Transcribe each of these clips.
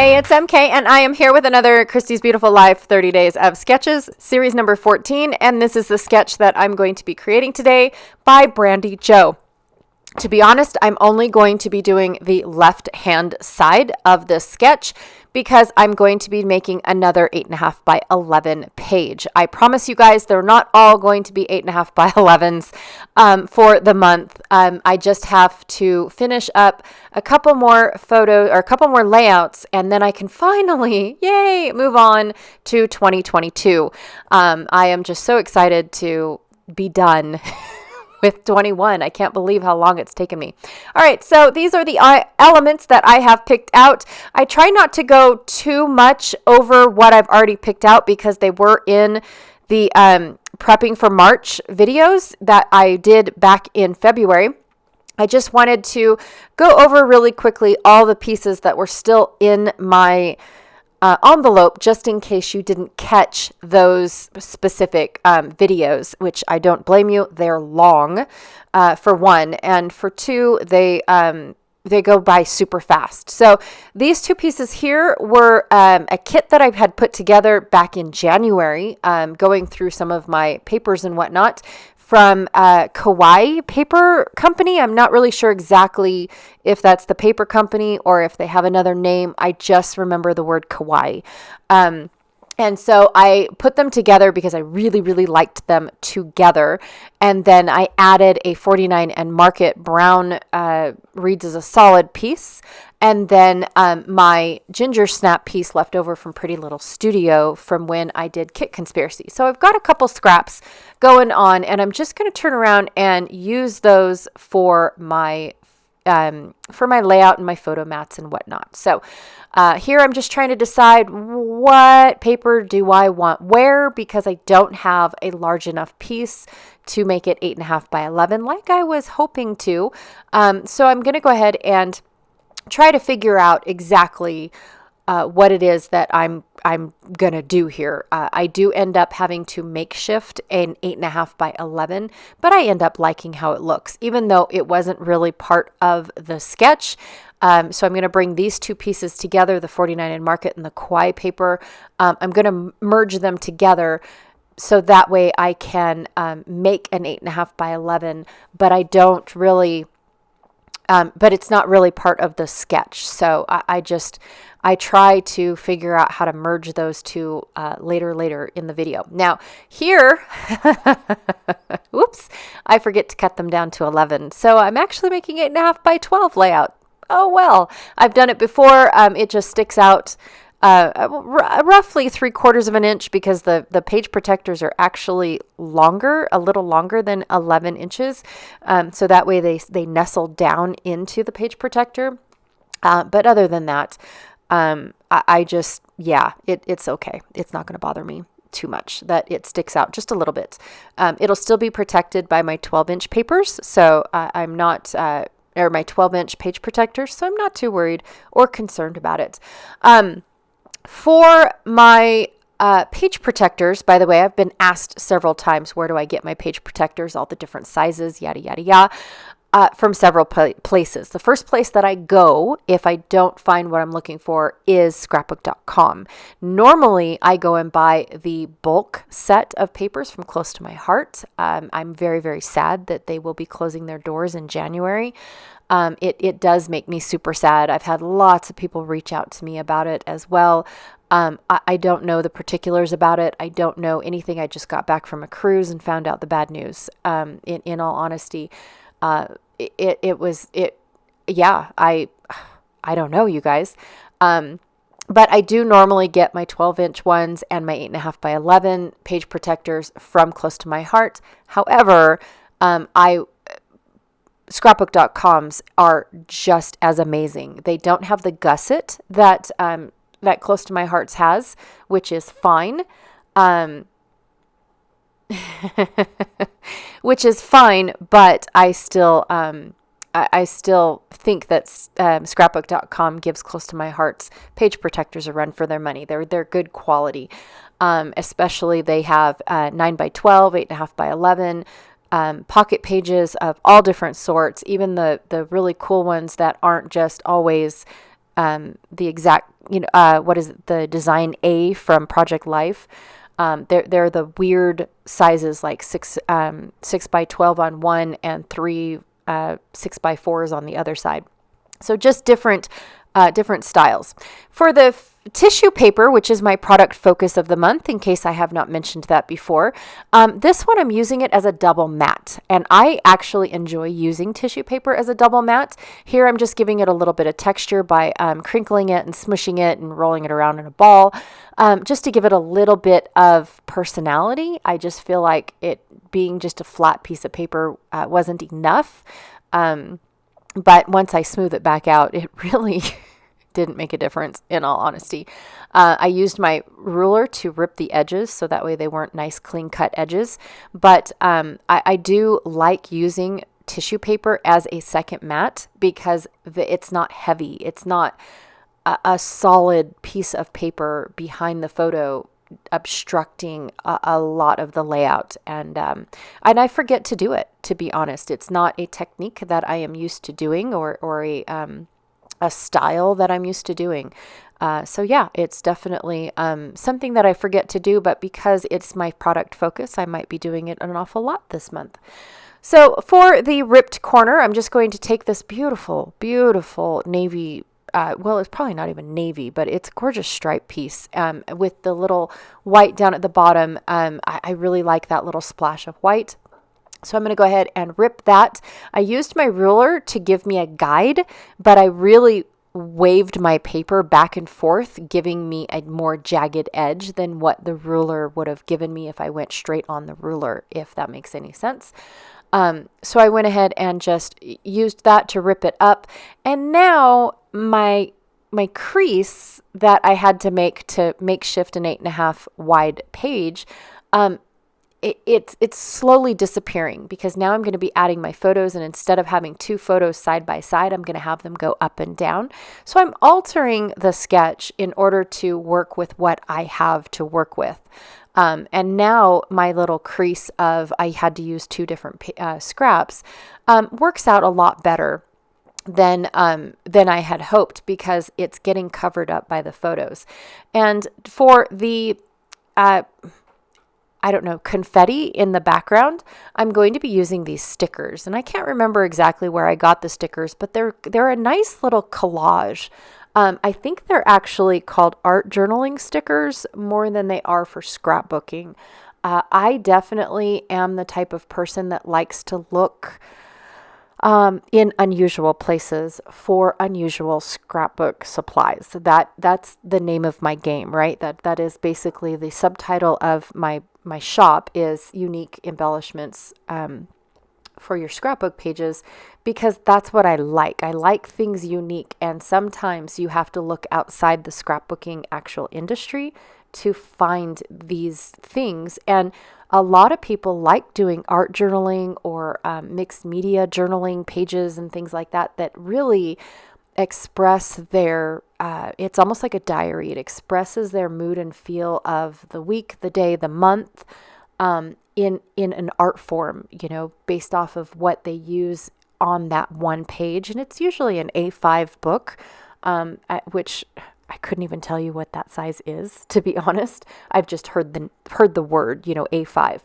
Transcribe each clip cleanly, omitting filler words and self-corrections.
Hey, it's MK, and I am here with another Christy's Beautiful Life 30 Days of Sketches, series number 14, and this is the sketch that I'm going to be creating today by Brandy Jo. To be honest, I'm only going to be doing the left-hand side of this sketch because I'm going to be making another 8.5 by 11 page. I promise you guys, they're not all going to be 8.5 by 11s for the month. I just have to finish up a couple more photos or a couple more layouts, and then I can finally, yay, move on to 2022. I am just so excited to be done with 21. I can't believe how long it's taken me. All right, so these are the elements that I have picked out. I try not to go too much over what I've already picked out because they were in the prepping for March videos that I did back in February. I just wanted to go over really quickly all the pieces that were still in my envelope, just in case you didn't catch those specific videos, which I don't blame you. They're long, for one, and for two, they go by super fast. So these two pieces here were a kit that I had put together back in January, going through some of my papers and whatnot, from Kawaii Paper Company. I'm not really sure exactly if that's the paper company or if they have another name. I just remember the word Kawaii. And so I put them together because I really, really liked them together. And then I added a 49 and Market Brown reads as a solid piece. And then my Ginger Snap piece left over from Pretty Little Studio from when I did Kit Conspiracy. So I've got a couple scraps going on, and I'm just going to turn around and use those for my layout and my photo mats and whatnot. So here I'm just trying to decide what paper do I want where, because I don't have a large enough piece to make it 8.5 by 11 like I was hoping to. So I'm going to go ahead and try to figure out exactly what it is that I'm gonna do here. I do end up having to makeshift an 8.5 by 11, but I end up liking how it looks, even though it wasn't really part of the sketch. So I'm going to bring these two pieces together, the 49 and Market and the Kawaii paper. I'm going to merge them together so that way I can make an 8.5 by 11, but I don't really... but it's not really part of the sketch. So I try to figure out how to merge those two later in the video. Now here, whoops, I forget to cut them down to 11. So I'm actually making 8.5 by 12 layout. Oh, well, I've done it before. It just sticks out roughly 3/4 of an inch because the page protectors are actually longer, a little longer than 11 inches. So that way they nestle down into the page protector. But other than that, I just, yeah, it's okay. It's not going to bother me too much that it sticks out just a little bit. It'll still be protected by my 12-inch papers. So I'm not... or my 12-inch page protectors, so I'm not too worried or concerned about it. For my page protectors, by the way, I've been asked several times, where do I get my page protectors, all the different sizes, yada, yada, yada, from several places. The first place that I go if I don't find what I'm looking for is scrapbook.com. Normally, I go and buy the bulk set of papers from Close to My Heart. I'm very, very sad that they will be closing their doors in January. It does make me super sad. I've had lots of people reach out to me about it as well. I don't know the particulars about it. I don't know anything. I just got back from a cruise and found out the bad news. In all honesty, yeah, I don't know, you guys. But I do normally get my 12-inch ones and my 8.5 by 11 page protectors from Close to My Heart. However, scrapbook.com's are just as amazing. They don't have the gusset that Close to My Heart's has, which is fine. Which is fine, but I still think that scrapbook.com gives Close to My Heart's page protectors a run for their money. They're good quality. Especially they have 9 by 12, 8.5 by 11, pocket pages of all different sorts, even the really cool ones that aren't just always the exact, what is it, the design A from Project Life. They're the weird sizes, like 6x12 on one and three 6x4s on the other side. So just different styles. For the tissue paper, which is my product focus of the month, in case I have not mentioned that before, this one I'm using it as a double matte, and I actually enjoy using tissue paper as a double matte. Here I'm just giving it a little bit of texture by crinkling it and smushing it and rolling it around in a ball, just to give it a little bit of personality. I just feel like it being just a flat piece of paper wasn't enough. But once I smooth it back out, it really didn't make a difference, in all honesty. I used my ruler to rip the edges so that way they weren't nice, clean cut edges. But I do like using tissue paper as a second matte because it's not heavy. It's not a solid piece of paper behind the photo obstructing a lot of the layout, and I forget to do it, to be honest. It's not a technique that I am used to doing, or a style that I'm used to doing. So yeah, it's definitely something that I forget to do, but because it's my product focus, I might be doing it an awful lot this month. So for the ripped corner, I'm just going to take this beautiful, beautiful navy, well, it's probably not even navy, but it's a gorgeous stripe piece with the little white down at the bottom. I really like that little splash of white. So I'm going to go ahead and rip that. I used my ruler to give me a guide, but I really waved my paper back and forth, giving me a more jagged edge than what the ruler would have given me if I went straight on the ruler, if that makes any sense. So I went ahead and just used that to rip it up. And now my crease that I had to make to makeshift an 8.5 wide page, it's slowly disappearing because now I'm going to be adding my photos, and instead of having two photos side by side, I'm going to have them go up and down. So I'm altering the sketch in order to work with what I have to work with. And now my little crease of I had to use two different scraps works out a lot better than I had hoped, because it's getting covered up by the photos. And for the confetti in the background, I'm going to be using these stickers. And I can't remember exactly where I got the stickers, but they're a nice little collage. I think they're actually called art journaling stickers more than they are for scrapbooking. I definitely am the type of person that likes to look in unusual places for unusual scrapbook supplies. That's the name of my game, right? That is basically the subtitle of my shop, is unique embellishments for your scrapbook pages, because that's what I like. I like things unique, and sometimes you have to look outside the scrapbooking actual industry to find these things. And a lot of people like doing art journaling or mixed media journaling pages and things like that really express their, it's almost like a diary. It expresses their mood and feel of the week, the day, the month, in an art form, based off of what they use on that one page. And it's usually an A5 book, which I couldn't even tell you what that size is, to be honest. I've just heard the word, A5.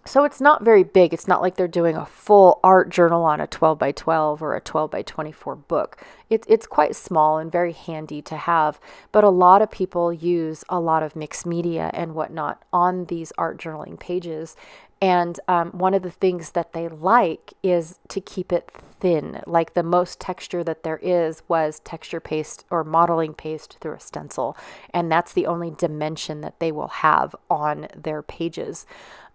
So it's not very big. It's not like they're doing a full art journal on a 12x12 or a 12x24 book. It's quite small and very handy to have, but a lot of people use a lot of mixed media and whatnot on these art journaling pages. And one of the things that they like is to keep it thin. Like the most texture that there was texture paste or modeling paste through a stencil. And that's the only dimension that they will have on their pages.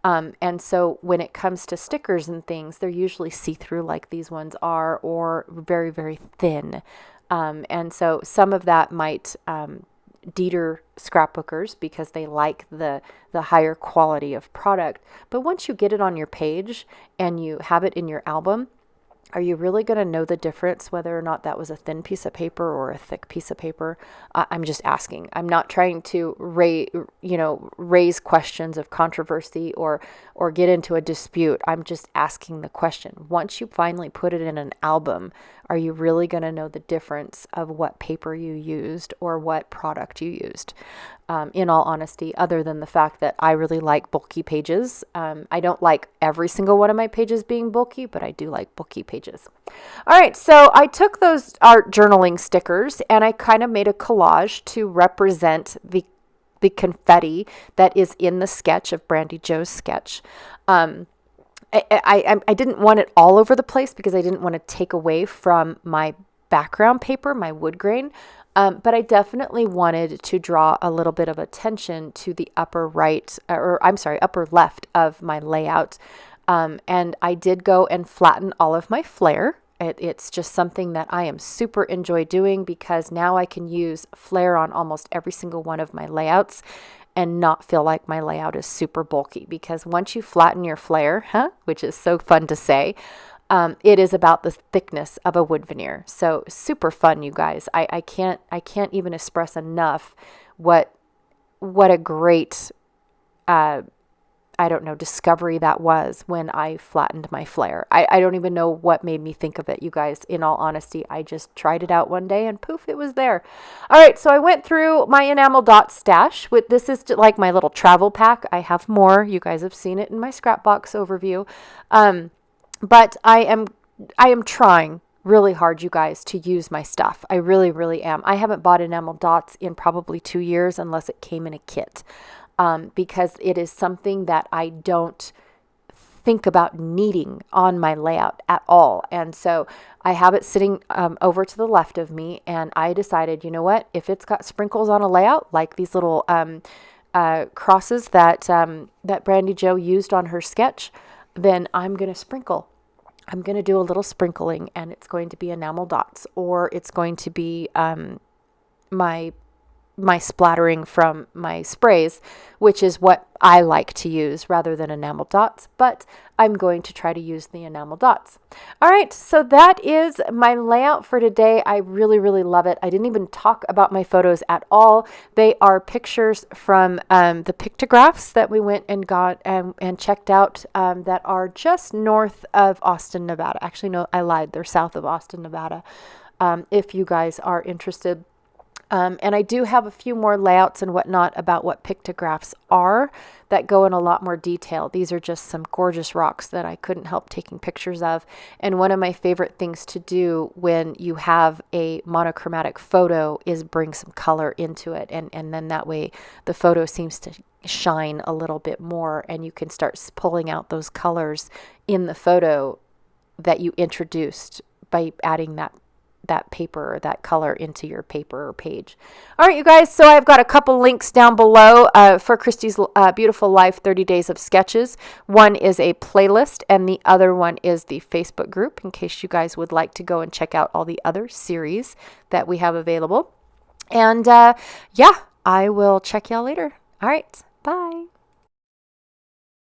And so when it comes to stickers and things, they're usually see-through like these ones are, or very, very thin. And so some of that might deter scrapbookers because they like the higher quality of product. But once you get it on your page and you have it in your album, Are you really going to know the difference whether or not that was a thin piece of paper or a thick piece of paper? I'm just asking. I'm not trying to raise questions of controversy or get into a dispute. I'm just asking the question. Once you finally put it in an album, are you really going to know the difference of what paper you used or what product you used? In all honesty, other than the fact that I really like bulky pages. I don't like every single one of my pages being bulky, but I do like bulky pages. All right, so I took those art journaling stickers and I kind of made a collage to represent the confetti that is in the sketch of Brandy Joe's sketch. I didn't want it all over the place because I didn't want to take away from my background paper, my wood grain. But I definitely wanted to draw a little bit of attention to the upper left of my layout. And I did go and flatten all of my flare. It's just something that I am super enjoy doing because now I can use flare on almost every single one of my layouts and not feel like my layout is super bulky. Because once you flatten your flare, which is so fun to say, it is about the thickness of a wood veneer. So super fun, you guys. I can't even express enough what a great, discovery that was when I flattened my flare. I don't even know what made me think of it, you guys. In all honesty, I just tried it out one day and poof, it was there. All right, so I went through my enamel dot stash. This is like my little travel pack. I have more. You guys have seen it in my Scrapbox overview. But I am trying really hard, you guys, to use my stuff. I really, really am. I haven't bought enamel dots in probably 2 years unless it came in a kit, because it is something that I don't think about needing on my layout at all. And so I have it sitting over to the left of me, and I decided, you know what, if it's got sprinkles on a layout, like these little crosses that Brandy Joe used on her sketch, then I'm going to sprinkle. I'm going to do a little sprinkling, and it's going to be enamel dots, or it's going to be my splattering from my sprays, which is what I like to use rather than enamel dots, but I'm going to try to use the enamel dots. All right, so that is my layout for today. I really, really love it. I didn't even talk about my photos at all. They are pictures from the pictographs that we went and got and checked out that are just north of Austin, Nevada. Actually, no, I lied. They're south of Austin, Nevada, if you guys are interested. And I do have a few more layouts and whatnot about what pictographs are that go in a lot more detail. These are just some gorgeous rocks that I couldn't help taking pictures of. And one of my favorite things to do when you have a monochromatic photo is bring some color into it. And then that way the photo seems to shine a little bit more, and you can start pulling out those colors in the photo that you introduced by adding that paper or that color into your paper or page. All right, you guys, so I've got a couple links down below for Christy's Beautiful Life 30 Days of Sketches. One is a playlist, and the other one is the Facebook group, in case you guys would like to go and check out all the other series that we have available. And I will check y'all later. All right, bye.